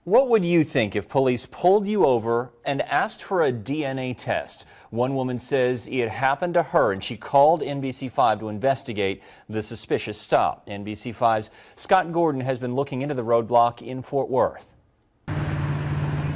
What would you think if police pulled you over and asked for a DNA test? One woman says it happened to her and she called NBC5 to investigate the suspicious stop. NBC5's Scott Gordon has been looking into the roadblock in Fort Worth.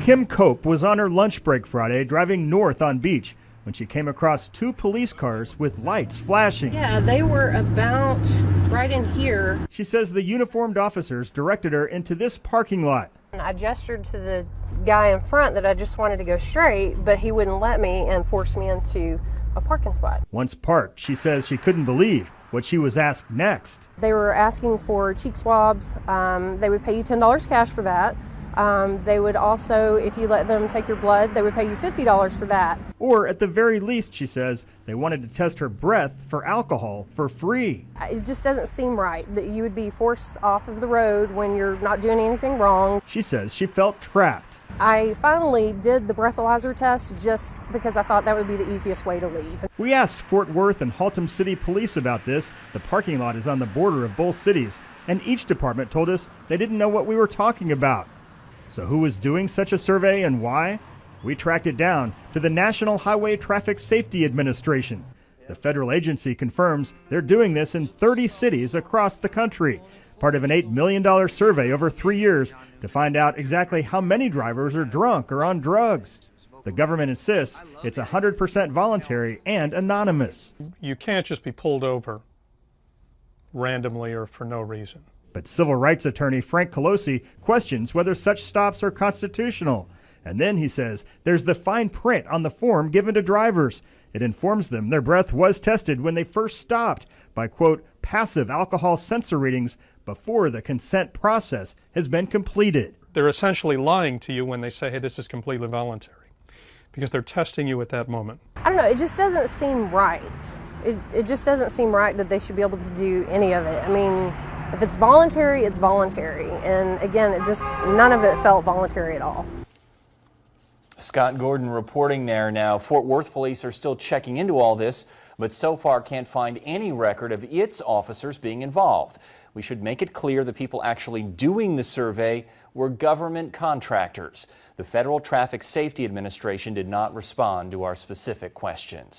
Kim Cope was on her lunch break Friday driving north on Beach when she came across two police cars with lights flashing. Yeah, they were about right in here. She says the uniformed officers directed her into this parking lot. I gestured to the guy in front that I just wanted to go straight, but he wouldn't let me and forced me into a parking spot. Once parked, she says she couldn't believe what she was asked next. They were asking for cheek swabs. They would pay you $10 cash for that. They would also, if you let them take your blood, they would pay you $50 for that. Or at the very least, she says, they wanted to test her breath for alcohol for free. It just doesn't seem right that you would be forced off of the road when you're not doing anything wrong. She says she felt trapped. I finally did the breathalyzer test just because I thought that would be the easiest way to leave. We asked Fort Worth and Haltom City Police about this. The parking lot is on the border of both cities, and each department told us they didn't know what we were talking about. So who was doing such a survey and why? We tracked it down to the National Highway Traffic Safety Administration. The federal agency confirms they're doing this in 30 cities across the country, part of an $8 million survey over 3 years to find out exactly how many drivers are drunk or on drugs. The government insists it's 100% voluntary and anonymous. You can't just be pulled over randomly or for no reason. But civil rights attorney Frank Colosi questions whether such stops are constitutional. And then he says there's the fine print on the form given to drivers. It informs them their breath was tested when they first stopped by, quote, passive alcohol sensor readings before the consent process has been completed. They're essentially lying to you when they say, hey, this is completely voluntary, because they're testing you at that moment. I don't know, it just doesn't seem right. It just doesn't seem right that they should be able to do any of it. I mean, if it's voluntary, it's voluntary. And again, none of it felt voluntary at all. Scott Gordon reporting there now. Fort Worth police are still checking into all this, but so far can't find any record of its officers being involved. We should make it clear the people actually doing the survey were government contractors. The Federal Traffic Safety Administration did not respond to our specific questions.